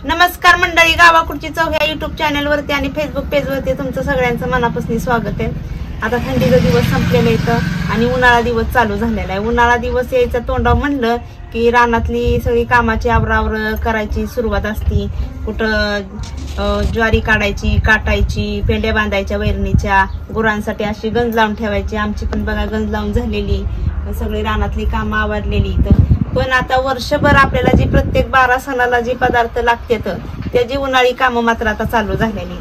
नमस्कार मंडळी, गावाकडची चव ह्या युट्यूब चॅनलवरती आणि फेसबुक पेजवरती तुमचं सगळ्यांचं मनापासून स्वागत आहे। आता थंडीचा दिवस संपलेला आहे आणि उन्हाळा दिवस चालू झालेला आहे। उन्हाळा दिवस यायचा तोंडावर म्हणलं की रानातली सगळी कामाची आवरावर करायची सुरुवात असती। कुठं ज्वारी काढायची, काटायची, पेंड्या बांधायच्या वैरणीच्या, गुरांसाठी अशी गंज लावून ठेवायची। आमची पण बघा गंज लावून झालेली, सगळी रानातली कामं आवरलेली। पण आता वर्षभर आपल्याला जी प्रत्येक 12 सणाला जी पदार्थ लागतात त्याची उन्हाळी कामं मात्र आता चालू झालेली।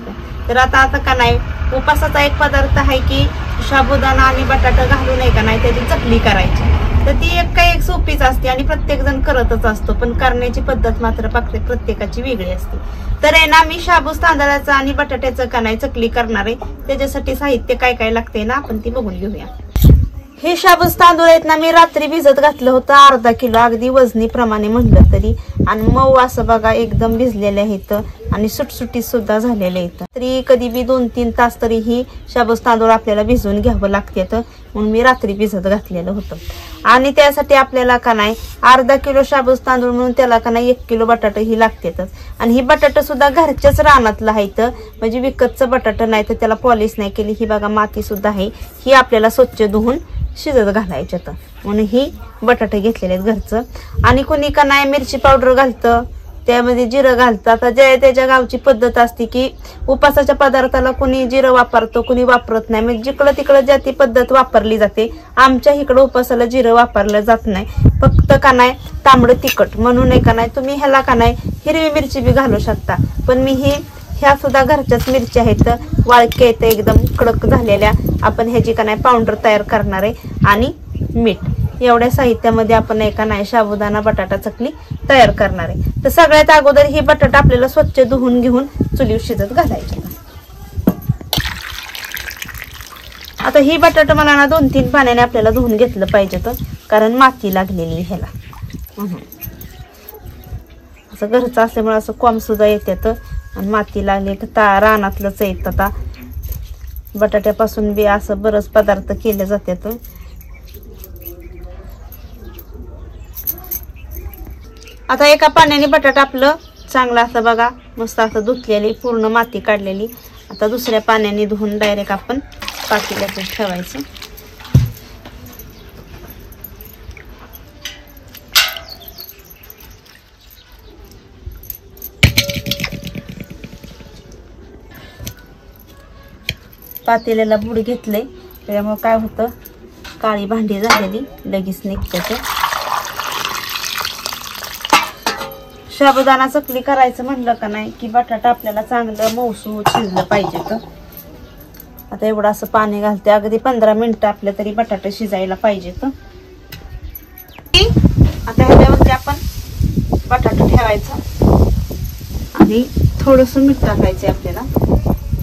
तर आता का नाही, उपासाचा एक पदार्थ आहे की साबुदाणा आणि बटाटा घालून नाही का नाही त्याची चकली करायची। तर ती एक सोपीच असते आणि प्रत्येक जण करतच असतो, पण करण्याची पद्धत मात्र प्रत्येकाची वेगळी असते। तर आहे ना, मी शाबूस तांदळाचं आणि बटाट्याचं का नाही चकली करणार आहे। त्याच्यासाठी साहित्य काय काय लागते ना आपण ती बघून घेऊया। हे शाबूस तांदूळ आहेत ना, मी रात्री भिजत घातलं होतं अर्धा किलो, अगदी वजनी प्रमाणे म्हणलं तरी, आणि मऊ असं बघा एकदम भिजलेले आहेत आणि सुटसुटीत सुद्धा झालेले आहेत। तरी कधी बी 2-3 तास तरी ही शाबूस तांदूळ आपल्याला भिजवून घ्यावं लागतात, म्हणून मी रात्री भिजत घातलेलं होतं। आणि त्यासाठी आपल्याला का नाही अर्धा किलो शाबूस तांदूळ म्हणून त्याला का नाही 1 किलो बटाटे ही लागतातच। आणि ही बटाटा सुद्धा घरच्याच रानातलं आहेत, म्हणजे विकतचं बटाटा नाही तर त्याला पॉलिश नाही केली। ही बघा माती सुद्धा आहे, ही आपल्याला स्वच्छ धुवून शिजत घालायचे तर म्हणून ही बटाटे घेतलेले आहेत घरचं। आणि कोणी का नाही मिरची पावडर घालतं, त्यामध्ये जिरं घालतं। आता ज्या त्याच्या गावची पद्धत असते की उपासाच्या पदार्थाला कोणी जिरं वापरतो, कोणी वापरत नाही, म्हणजे जिकडं तिकडं ज्या ती पद्धत वापरली जाते। आमच्या इकडं उपासाला जिरं वापरलं जात नाही, फक्त का नाही तांबडं तिखट म्हणून का नाही तुम्ही ह्याला का नाही हिरवी मिरची बी घालू शकता। पण मी ह्या सुद्धा घरच्याच मिरच्या आहेत, वाळक्या आहेत एकदम कडक झालेल्या। आपण ह्याची का नाही पावडर तयार करणार आहे आणि मीठ, एवढ्या साहित्यामध्ये आपण का नाही साबुदाणा बटाटा चकली तयार करणार आहे। तर सगळ्यात अगोदर ही बटाटा आपल्याला स्वच्छ धुवून घेऊन चुलीवर शिजत घालायचे। आता ही बटाटा मला ना 2-3 पाण्याने आपल्याला धुवून घेतलं पाहिजे, कारण माती लागलेली ह्याला। असं घरचं असल्यामुळे असं कॉम सुद्धा येतात आणि माती लागली तर रानातलंच येत। आता बटाट्यापासून बी असं बरंच पदार्थ केले जातात। आता एका पाण्याने बटाटा आपलं चांगलं असं बघा मस्त असं धुतलेली, पूर्ण माती काढलेली। आता दुसऱ्या पाण्याने धुवून डायरेक्ट आपण पातेल्यात ठेवायचं। पातेल्याला बुड घेतले त्यामुळे काय होतं, काळी भांडी झालेली लगेच निघते। साबुदाणा चकली करायचं म्हणलं का नाही की बटाटा आपल्याला चांगलं मऊसूत शिजलं पाहिजे। आता एवढं असं पाणी घालते, अगदी 15 मिनिटं आपल्या तरी बटाटा शिजायला पाहिजेत। आता ह्याच्यावरती आपण बटाटा ठेवायचा आणि थोडस मीठ टाकायचं आपल्याला,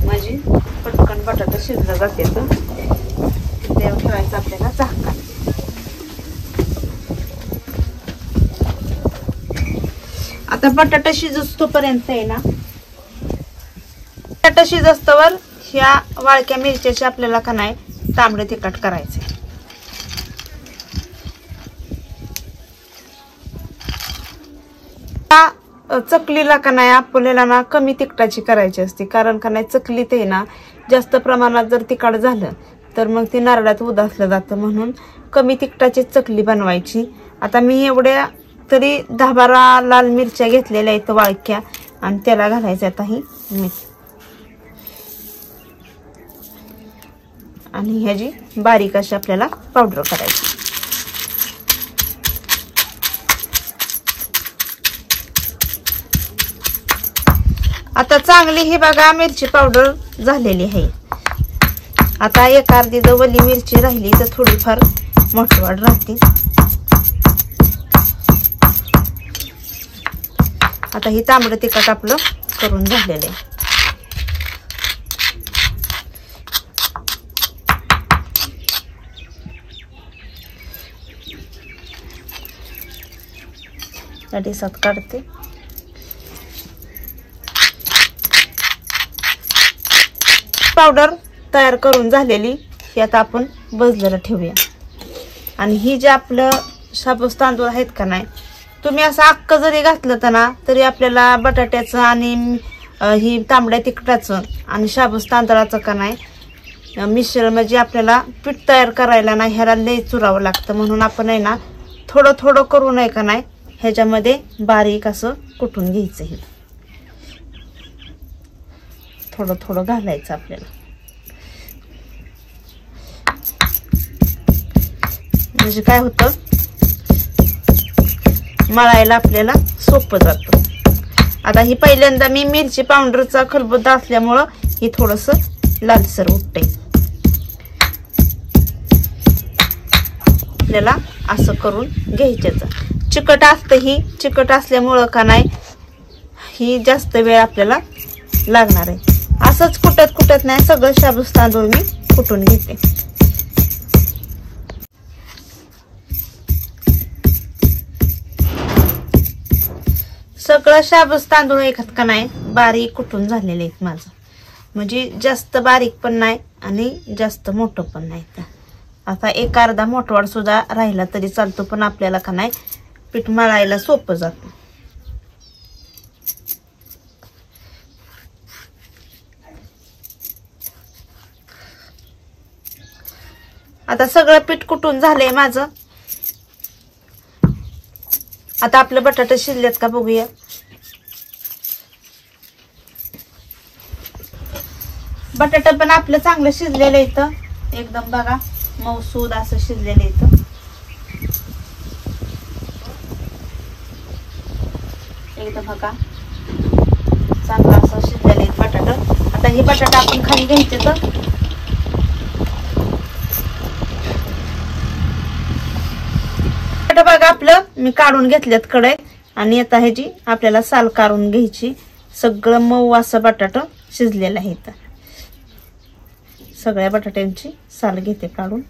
म्हणजे पटकन बटाटा शिजला जाते। त्यावर ठेवायचं आपल्याला झाकण। आता बटाटा शिजतोपर्यंत आहे ना, बटाटा शिजस्तवर ह्या वाळक्या मिरच्याचे आपल्याला का नाही तांबडे तिखट करायचे। चकलीला का नाही आपल्याला ना कमी तिखटाची करायची असते, कारण का नाही चकलीत आहे ना जास्त प्रमाणात जर तिखट झालं तर मग ती नारळात उदासलं जातं, म्हणून कमी तिखटाची चकली बनवायची। आता मी एवढ्या तरी 10-12 लाल मिरच्या घेतलेल्या आहेत वाळक्या, आणि त्याला घालायचं आता ही मीठ आणि ह्याची बारीक अशी आपल्याला पावडर करायची। आता चांगली ही बघा मिरची पावडर झालेली आहे। आता एक अर्धी जर वली मिरची राहिली तर थोडीफार मोठवाड राहते। आता ही तांबडं तिखट आपलं करून झालेलं आहे। डिसात काढते। पावडर तयार करून झालेली ही आता आपण बजलेला ठेवूया। आणि ही जे आपलं शाबूस तांदूळ आहेत का नाही तुम्ही असं अक्क जरी घातलं तर ना तरी आपल्याला बटाट्याचं आणि ही तांबड्या तिखटाचं आणि शाबूस तांदळाचं का नाही मिश्रण म्हणजे आपल्याला पीठ तयार करायला ना ह्याला लय चुरावं लागतं. म्हणून आपण आहे ना थोडं थोडं करू नये का नाही ह्याच्यामध्ये बारीक असं कुटून घ्यायचं. हे थोडं थोडं घालायचं आपल्याला, म्हणजे काय होतं मळायला आपल्याला सोपं जातं. आता ही पहिल्यांदा मी मिरची पावडरचा खलबत्ता असल्यामुळं ही थोडस लालसर उठते. आपल्याला असं करून घ्यायचं. चिकट असतं, ही चिकट असल्यामुळं का नाही ही जास्त वेळ आपल्याला लागणार आहे. असंच कुटत कुटत नाही सगळं शाबूस तांदूळ मी कुटून घेते. सगळं शाबूस तांदूळ एकात का नाही बारीक कुटून झालेले आहेत माझं, म्हणजे जास्त बारीक पण नाही आणि जास्त मोठं पण नाही. आता एक अर्धा मोठवाड सुद्धा राहिला तरी चालतो, पण आपल्याला का नाही पीठ मळायला सोपं जातं. आता सगळं पीठ कुटून झालंय माझं. आता आपलं बटाटे शिजलेत का बघूया. बटाटा पण आपलं चांगलं शिजलेलं इथं एकदम बघा मऊसूद असं शिजलेलं इथं. एकदम बघा चांगलं असं शिजलेलं आहे बटाटा. आता हे बटाटा आपण खाली घ्यायचे तर बघा आपलं मी काढून घेतल्यात कढई आणि आता ह्याची आपल्याला साल काढून घ्यायची. सगळं मऊ असं बटाटा शिजलेलं आहे. तर सगळ्या बटाट्यांची साल घेते काढून.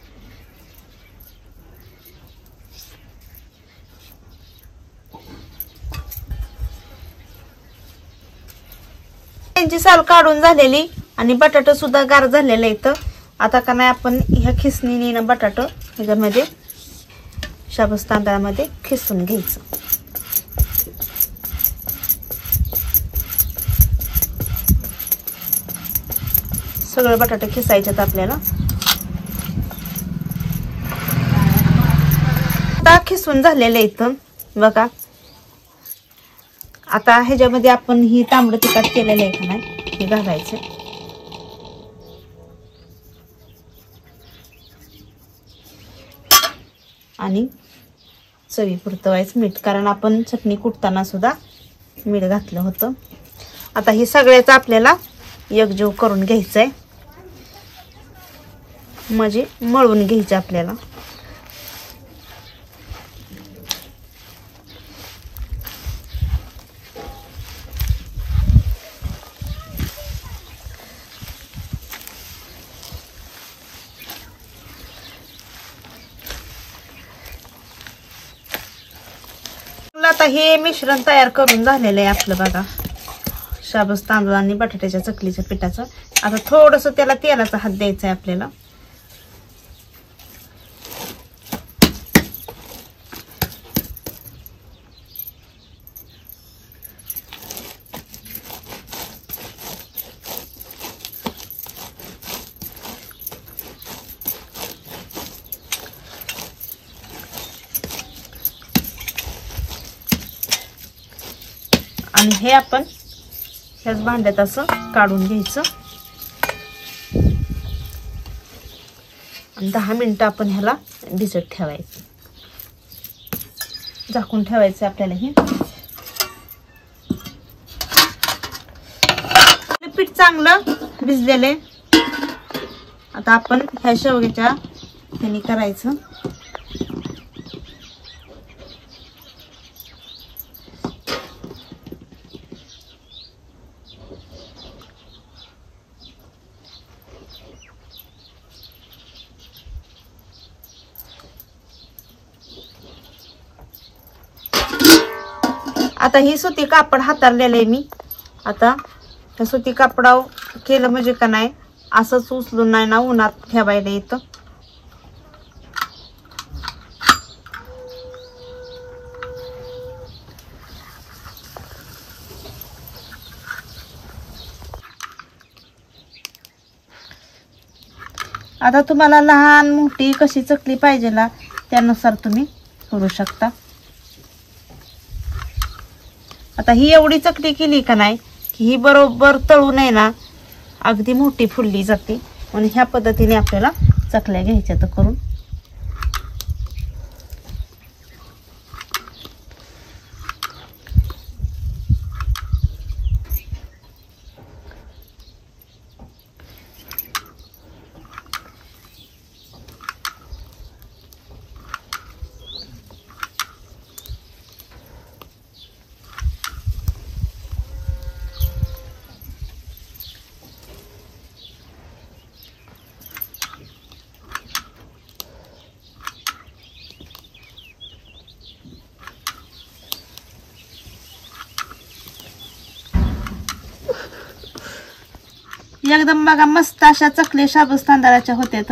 त्यांची साल काढून झालेली आणि बटाटा सुद्धा गार झालेलं आहे. आता का नाही आपण ह्या खिसणीने बटाटा ह्याच्यामध्ये शाबूस तांदळामध्ये खिसून घ्यायचं. सगळे बटाटे खिसायचे आपल्याला. आता खिसून झालेले इथं बघा. आता ह्याच्यामध्ये आपण ही तांबडं तिखट केलेलं आहे का नाही हे घालायचं आणि चवीपुरतं व्हायचं मीठ, कारण आपण चटणी कुटताना सुद्धा मीठ घातलं होतं. आता हे सगळ्याच आपल्याला एकजीव करून घ्यायचंय, म्हणजे मळून घ्यायचं आपल्याला. आता हे मिश्रण तयार करून झालेलं आहे आपलं बघा शाबूस तांदूळ आणि बटाट्याच्या चकलीच्या पिठाचं. आता थोडंसं त्याला तेलाचा हात द्यायचा आहे आपल्याला. आणि हे आपण ह्याच भांड्यात असं काढून घ्यायचं आणि 10 मिनिटं आपण ह्याला भिजत ठेवायचं. झाकून ठेवायचं आपल्याला. हे पीठ चांगलं भिजलेले. आता आपण ह्या शेवग्याच्या ह्यानी करायचं. आता ही सुती कापड हाताळलेलं आहे मी. आता त्या सुती कापडावर केलं म्हणजे का नाही असंच उचलून नाही ना उन्हात ठेवायला येतं. आता तुम्हाला लहान मोठी कशी चकली पाहिजे ना त्यानुसार तुम्ही करू शकता। आता ही एवढी चकली केली का नाही की ही बरोबर तळू नये ना अगदी मोठी फुलली जाते, म्हणून ह्या पद्धतीने आपल्याला चकल्या घ्यायच्या तर करून। एकदम बघा मस्त अशा चकल्या शाबूस तांदळाच्या होत्यात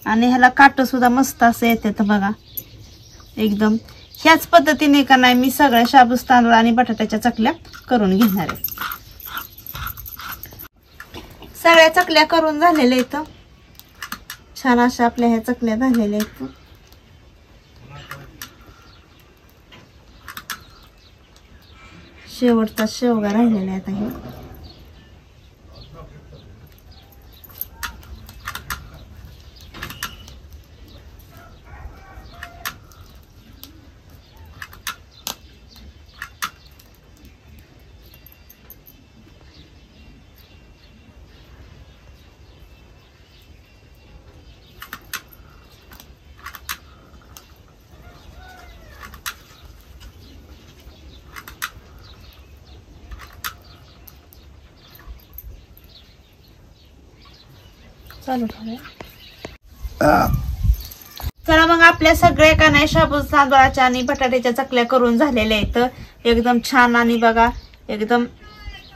आणि ह्याला काट सुद्धा मस्त असं येते तर बघा एकदम। ह्याच पद्धतीने का नाही मी सगळ्या शाबूस तांदूळ आणि बटाट्याच्या चकल्या करून घेणार आहे। सगळ्या चकल्या करून झालेल्या आहेत, छान अशा आपल्या ह्या चकल्या झालेल्या आहेत। शेवटचा शेवगा राहिलेला आहे आता हे। चला मग आपल्या सगळ्या का नाही शाबूस तांदळाच्या आणि बटाट्याच्या चकल्या करून झालेल्या आहेत एकदम छान। आणि बघा एकदम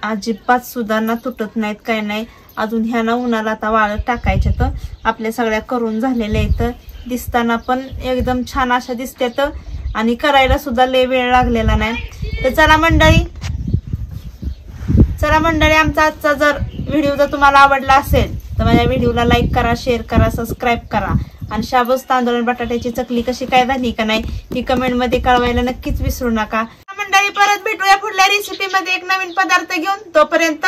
अजिबात सुद्धा ना तुटत नाहीत काय नाही अजून। ह्या ना उन्हाला आता वाळत टाकायच्या तर आपल्या सगळ्या करून झालेल्या आहेत। दिसताना पण एकदम छान अशा दिसतात आणि करायला सुद्धा लय वेळ लागलेला नाही। तर चला मंडळी आमचा आजचा जर व्हिडिओ जर तुम्हाला आवडला असेल तर माझ्या व्हिडिओला लाईक करा, शेअर करा, सबस्क्राईब करा आणि शाबूस तांदूळ आणि बटाट्याची चकली कशी काय झाली का नाही ही कमेंट मध्ये कळवायला नक्कीच विसरू नका। मंडळी परत भेटूया पुढल्या रेसिपी मध्ये एक नवीन पदार्थ घेऊन, तोपर्यंत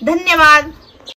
धन्यवाद।